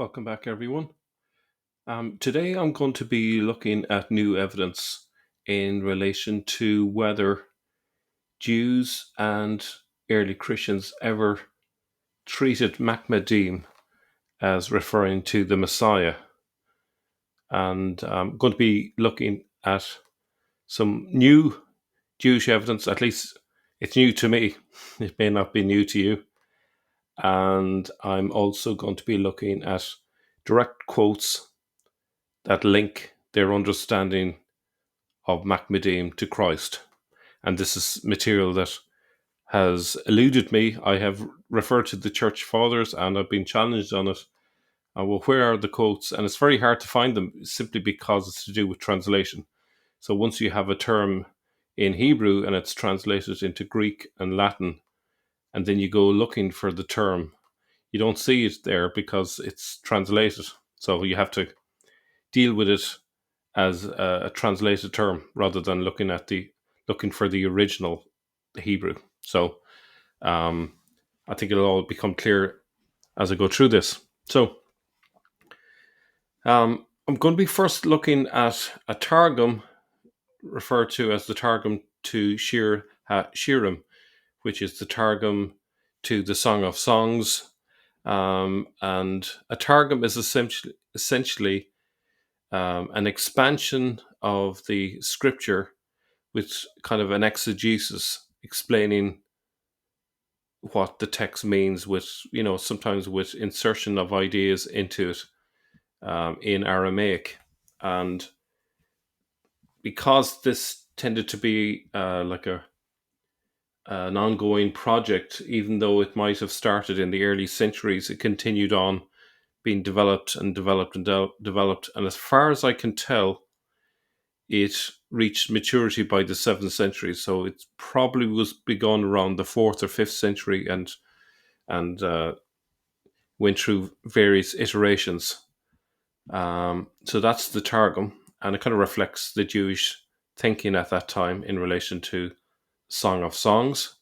Welcome back, everyone. Today I'm going to be looking at new evidence in relation to whether Jews and early Christians ever treated Mahmadim as referring to the Messiah. And I'm going to be looking at some new Jewish evidence, at least it's new to me. It may not be new to you. And I'm also going to be looking at direct quotes that link their understanding of Mahmadim to Christ. And this is material that has eluded me. I have referred to the church fathers and I've been challenged on it. Well, where are the quotes? And it's very hard to find them simply because it's to do with translation. So once you have a term in Hebrew and it's translated into Greek and Latin, and then you go looking for the term, you don't see it there because it's translated. So you have to deal with it as a translated term rather than looking for the original Hebrew. So I think it'll all become clear as I go through this. So I'm going to be first looking at a Targum referred to as the Targum to Shir HaShirim, which is the Targum to the Song of Songs. And a Targum is essentially an expansion of the scripture with kind of an exegesis explaining what the text means with, sometimes with insertion of ideas into it in Aramaic. And because this tended to be like an ongoing project, even though it might have started in the early centuries, it continued on being developed and developed and developed. And as far as I can tell, it reached maturity by the 7th century. So it probably was begun around the 4th or 5th century and went through various iterations. So that's the Targum, and it kind of reflects the Jewish thinking at that time in relation to Song of Songs.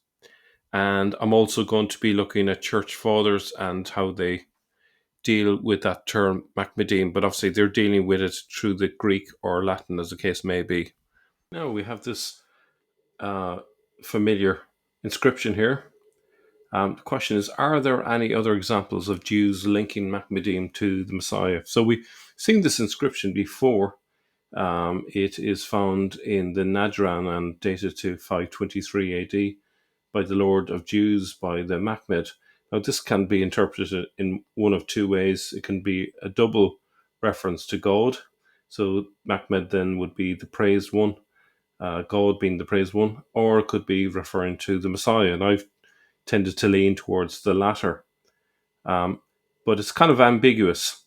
And I'm also going to be looking at church fathers and how they deal with that term Mahmadim, but obviously they're dealing with it through the Greek or Latin, as the case may be. Now we have this familiar inscription here. The question is, are there any other examples of Jews linking Mahmadim to the Messiah? So we've seen this inscription before. It is found in the Najran and dated to 523 AD by the Lord of Jews, by the Mahmed. Now this can be interpreted in one of two ways. It can be a double reference to God. So Mahmed then would be the praised one, God being the praised one, or it could be referring to the Messiah. And I've tended to lean towards the latter. But it's kind of ambiguous.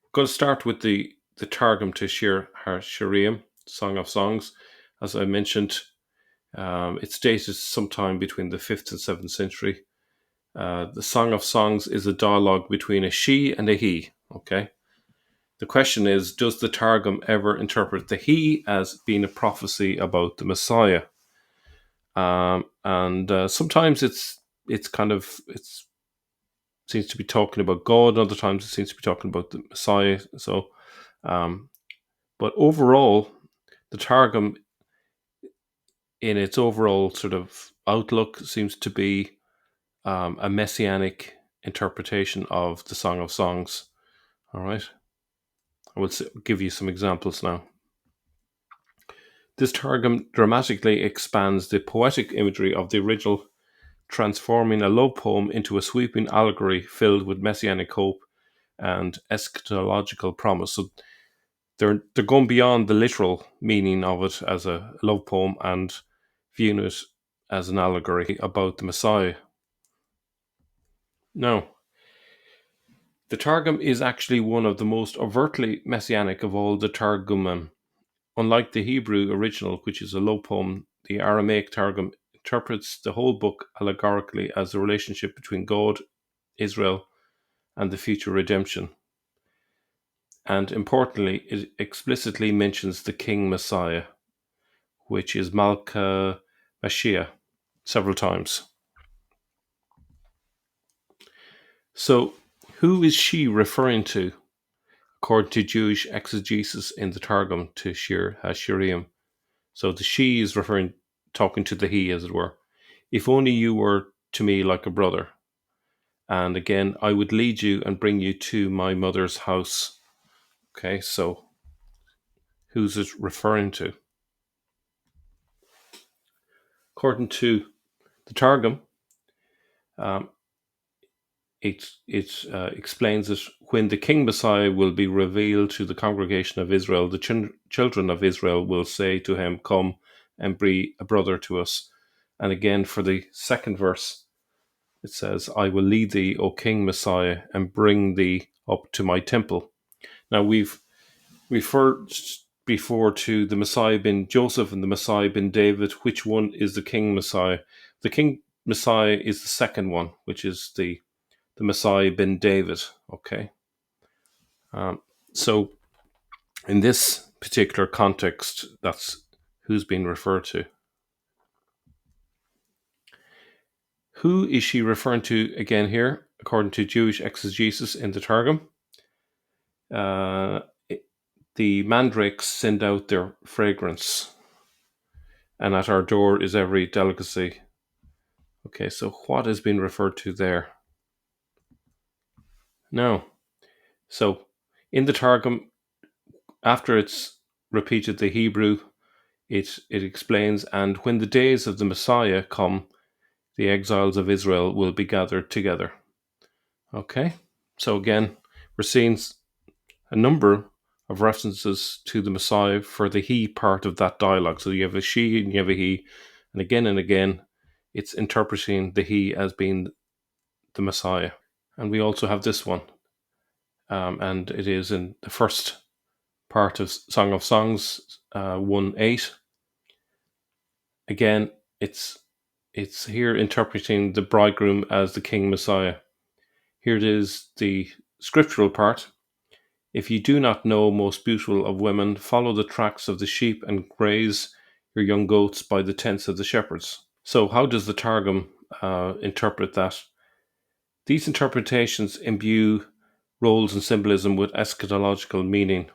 I'm going to start with the Targum to Shir HaShirim, Song of Songs. As I mentioned, it's dated sometime between the 5th and 7th century. The Song of Songs is a dialogue between a she and a he. Okay. The question is, does the Targum ever interpret the he as being a prophecy about the Messiah? And sometimes it's seems to be talking about God. Other times it seems to be talking about the Messiah. So, but overall, the Targum, in its overall sort of outlook, seems to be a messianic interpretation of the Song of Songs. All right, I will give you some examples now. This Targum dramatically expands the poetic imagery of the original, transforming a love poem into a sweeping allegory filled with messianic hope and eschatological promise. So they're going beyond the literal meaning of it as a love poem and viewing it as an allegory about the Messiah. Now, the Targum is actually one of the most overtly messianic of all the Targumim. Unlike the Hebrew original, which is a love poem, the Aramaic Targum interprets the whole book allegorically as a relationship between God, Israel, and the future redemption. And importantly, it explicitly mentions the King Messiah, which is Malka Mashiach. several times. So, who is she referring to, according to Jewish exegesis in the Targum to Shir HaShirim? So the she is talking to the he, as it were. If only you were to me like a brother. And again, I would lead you and bring you to my mother's house. Okay, so who's it referring to? According to the Targum, um, it explains that when the King Messiah will be revealed to the congregation of Israel, the children of Israel will say to him, "Come and be a brother to us." And again, for the second verse, it says, "I will lead thee, O King Messiah, and bring thee up to my temple." Now, we've referred before to the Messiah bin Joseph and the Messiah bin David. Which one is the King Messiah? The King Messiah is the second one, which is the Messiah bin David. Okay. So in this particular context, that's who's being referred to. Who is she referring to again here, according to Jewish exegesis in the Targum? Uh, the mandrakes send out their fragrance, and at our door is every delicacy. Okay, so what is being referred to there? No. So in the Targum, after it's repeated the Hebrew, it explains, and when the days of the Messiah come, the exiles of Israel will be gathered together. Okay, so again, we're seeing a number of references to the Messiah for the he part of that dialogue. So you have a she and you have a he, and again, it's interpreting the he as being the Messiah. And we also have this one, and it is in the first part of Song of Songs 1:8. Again, it's here interpreting the bridegroom as the King Messiah. Here it is, the scriptural part. If you do not know, most beautiful of women, follow the tracks of the sheep and graze your young goats by the tents of the shepherds. So how does the Targum interpret that? These interpretations imbue roles and symbolism with eschatological meaning.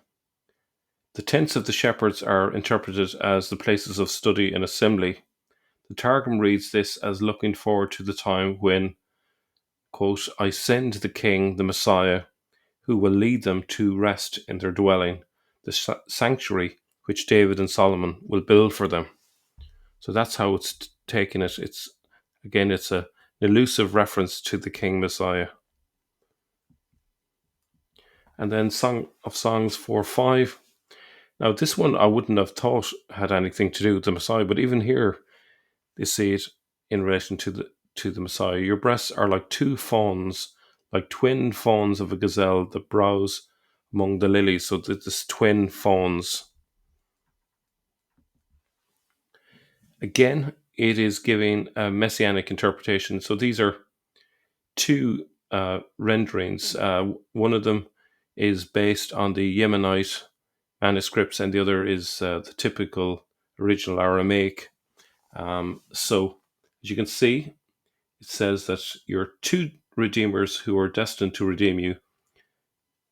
The tents of the shepherds are interpreted as the places of study and assembly. The Targum reads this as looking forward to the time when, quote, I send the king, the Messiah, who will lead them to rest in their dwelling, the sanctuary which David and Solomon will build for them. So that's how it's taken it. It's an elusive reference to the King Messiah. And then Song of Songs 4:5. Now this one I wouldn't have thought had anything to do with the Messiah, but even here they see it in relation to the Messiah. Your breasts are like two fawns, like twin fawns of a gazelle that browse among the lilies. So this twin fawns. Again, it is giving a messianic interpretation. So these are two renderings. One of them is based on the Yemenite manuscripts, and the other is the typical original Aramaic. So, as you can see, it says that you're two redeemers who are destined to redeem you,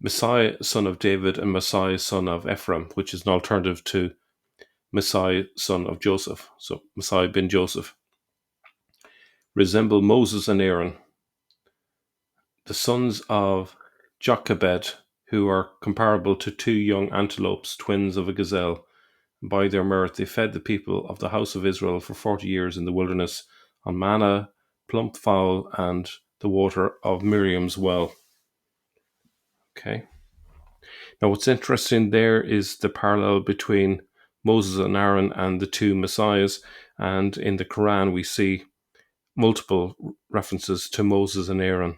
Messiah, son of David, and Messiah, son of Ephraim, which is an alternative to Messiah, son of Joseph. So, Messiah bin Joseph. Resemble Moses and Aaron, the sons of Jochebed, who are comparable to two young antelopes, twins of a gazelle. By their mirth, they fed the people of the house of Israel for 40 years in the wilderness on manna, plump fowl, and the water of Miriam's well. Okay. Now, what's interesting there is the parallel between Moses and Aaron and the two messiahs. And in the Quran, we see multiple references to Moses and Aaron.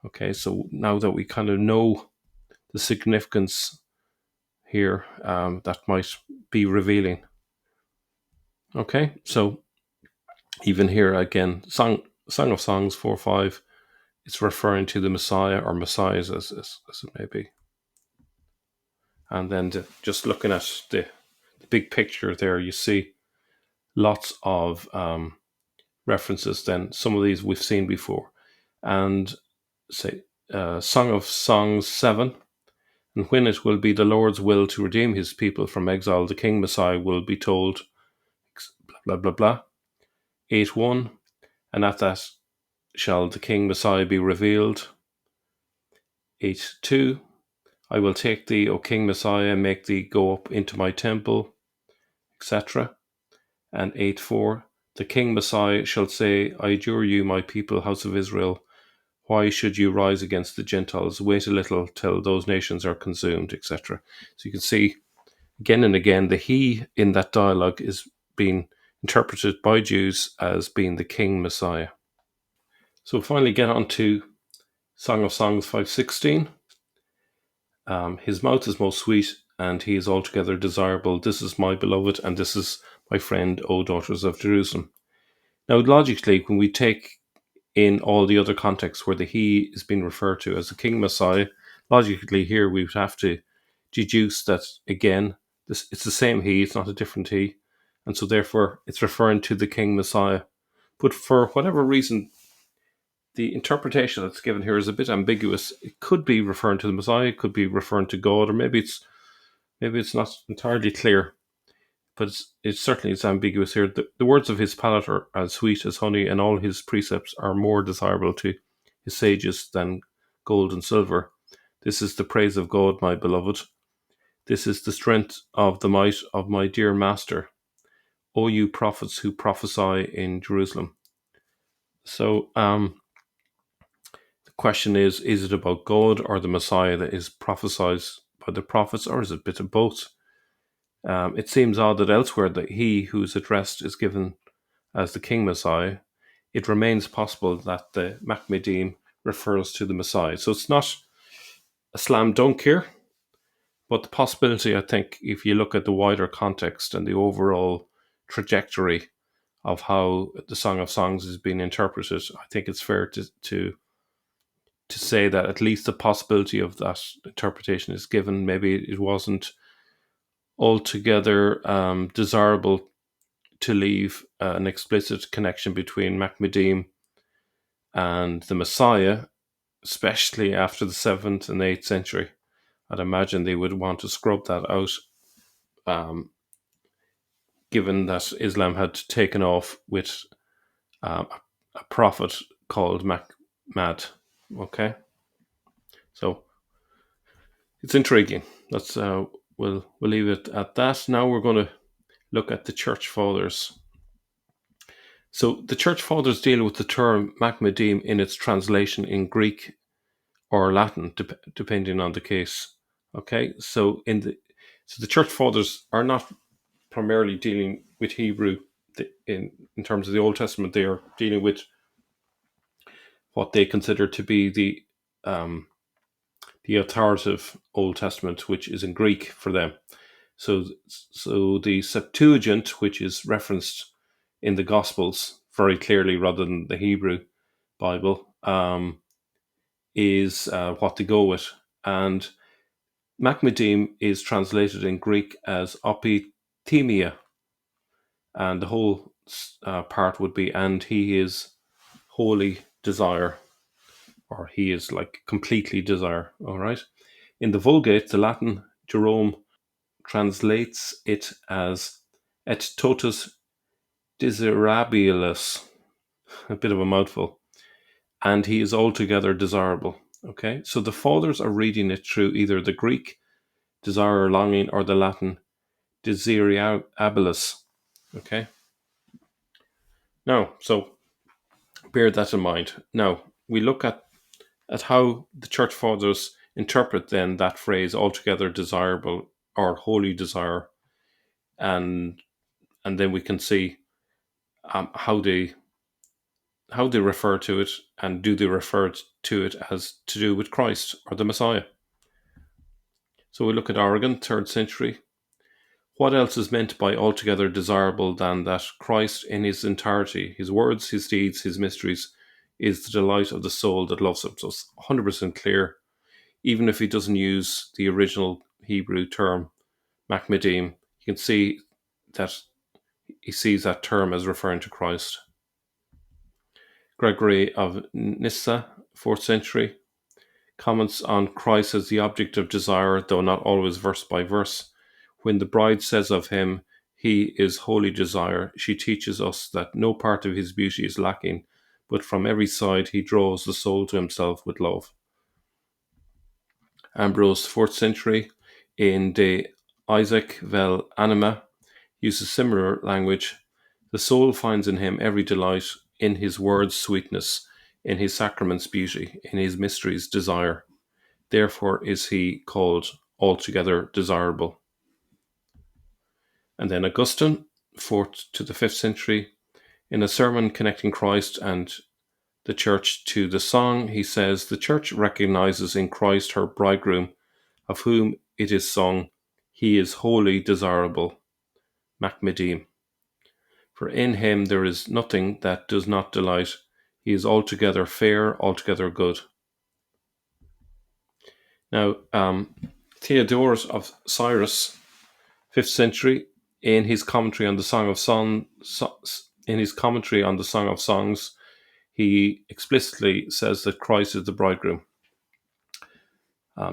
Okay, so now that we kind of know the significance here, that might be revealing. Okay, so even here again, Song of Songs 4:5, it's referring to the Messiah or Messiahs as it may be. And then just looking at the big picture there, you see lots of references, then some of these we've seen before. And say, Song of Songs 7, and when it will be the Lord's will to redeem his people from exile, the King Messiah will be told, blah, blah, blah. 8:1, and at that shall the King Messiah be revealed. 8:2, I will take thee, O King Messiah, and make thee go up into my temple, etc. And 8:4, the King Messiah shall say, I adjure you, my people, house of Israel, why should you rise against the Gentiles? Wait a little till those nations are consumed, etc. So you can see again and again the he in that dialogue is being interpreted by Jews as being the King Messiah. So finally get on to Song of Songs 5:16. His mouth is most sweet, and he is altogether desirable. This is my beloved, and this is my friend, O daughters of Jerusalem. Now, logically, when we take in all the other contexts where the he is being referred to as the King Messiah, logically here we would have to deduce that, again, it's the same he, it's not a different he, and so therefore it's referring to the King Messiah. But for whatever reason, the interpretation that's given here is a bit ambiguous. It could be referring to the Messiah, it could be referring to God, or maybe it's not entirely clear. But it certainly is ambiguous here. The words of his palate are as sweet as honey, and all his precepts are more desirable to his sages than gold and silver. This is the praise of God, my beloved. This is the strength of the might of my dear master. O you prophets who prophesy in Jerusalem. So the question is it about God or the Messiah that is prophesied by the prophets, or is it a bit of both? It seems odd that elsewhere that he who is addressed is given as the King Messiah. It remains possible that the Mahmadim refers to the Messiah. So it's not a slam dunk here, but the possibility, I think, if you look at the wider context and the overall trajectory of how the Song of Songs is being interpreted, I think it's fair to say that at least the possibility of that interpretation is given. Maybe it wasn't altogether desirable to leave an explicit connection between Mahmadim and the Messiah, especially after the 7th and 8th century. I'd imagine they would want to scrub that out, given that Islam had taken off with a prophet called Mahmad. Okay, so it's intriguing. That's we'll leave it at that. Now we're going to look at the Church Fathers. So the Church Fathers deal with the term Mahmadim in its translation in Greek or Latin, depending on the case. Okay, so the Church Fathers are not primarily dealing with Hebrew in terms of the Old Testament. They are dealing with what they consider to be the authoritative Old Testament, which is in Greek for them. So the Septuagint, which is referenced in the Gospels very clearly rather than the Hebrew Bible, is what they go with. And Mahmadim is translated in Greek as opithemia, and the whole part would be, and he is wholly desire, or he is like completely desire. All right. In the Vulgate, the Latin Jerome translates it as et totus desirabilis, a bit of a mouthful, and he is altogether desirable. Okay, so the fathers are reading it through either the Greek desire or longing or the Latin desirabilis. Okay, now so bear that in mind. Now we look at how the church fathers interpret then that phrase altogether desirable or wholly desire, and then we can see how they refer to it, and do they refer to it as to do with Christ or the Messiah. So we look at Origen, 3rd century. What else is meant by altogether desirable than that Christ in his entirety, his words, his deeds, his mysteries, is the delight of the soul that loves him? So it's 100% clear, even if he doesn't use the original Hebrew term, Mahmadim, you can see that he sees that term as referring to Christ. Gregory of Nyssa, 4th century, comments on Christ as the object of desire, though not always verse by verse. When the bride says of him, he is holy desire, she teaches us that no part of his beauty is lacking, but from every side he draws the soul to himself with love. Ambrose, 4th century, in De Isaac vel Anima, uses similar language. The soul finds in him every delight, in his words sweetness, in his sacraments beauty, in his mysteries desire. Therefore is he called altogether desirable. And then Augustine, 4th to the 5th century, in a sermon connecting Christ and the church to the song, he says, the church recognizes in Christ her bridegroom, of whom it is sung, he is wholly desirable, Mahmadim. For in him there is nothing that does not delight. He is altogether fair, altogether good. Now, Theodorus of Cyrus, 5th century, in his commentary on the Song of Songs, he explicitly says that Christ is the bridegroom.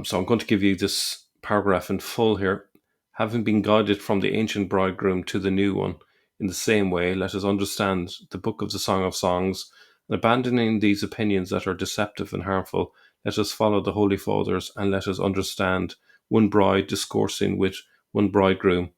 So I'm going to give you this paragraph in full here. Having been guided from the ancient bridegroom to the new one, in the same way, let us understand the book of the Song of Songs, and abandoning these opinions that are deceptive and harmful, let us follow the Holy Fathers, and let us understand one bride discoursing with one bridegroom,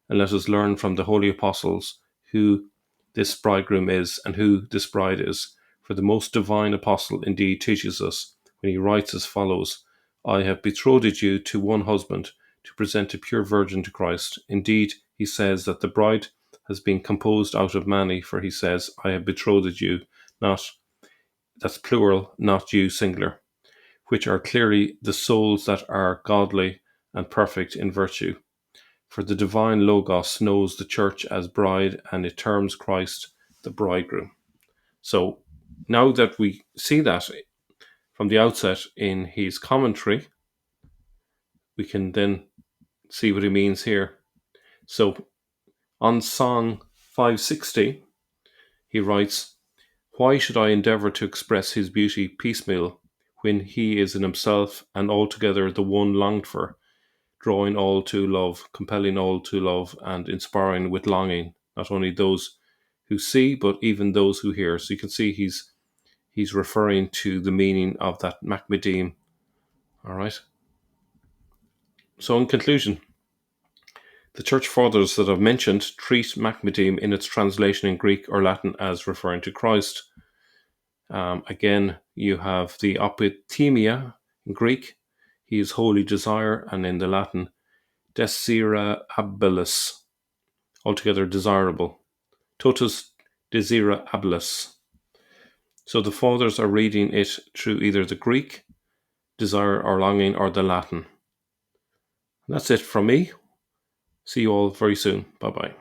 and let us learn from the Holy Apostles who this bridegroom is and who this bride is. For the most divine apostle indeed teaches us, when he writes as follows, I have betrothed you to one husband, to present a pure virgin to Christ. Indeed, he says that the bride has been composed out of many, for he says, I have betrothed you, that's plural, not you singular, which are clearly the souls that are godly and perfect in virtue. For the divine Logos knows the church as bride, and it terms Christ the bridegroom. So now that we see that from the outset in his commentary, we can then see what he means here. So on Song 560, he writes, why should I endeavour to express his beauty piecemeal, when he is in himself and altogether the one longed for, drawing all to love, compelling all to love, and inspiring with longing, not only those who see, but even those who hear. So you can see he's referring to the meaning of that Mahmadim. All right. So in conclusion, the church fathers that I've mentioned treat Mahmadim in its translation in Greek or Latin as referring to Christ. Again, you have the opithemia in Greek, he is holy desire, and in the Latin, desirabilis, altogether desirable, totus desirabilis. So the fathers are reading it through either the Greek, desire or longing, or the Latin. That's it from me. See you all very soon. Bye-bye.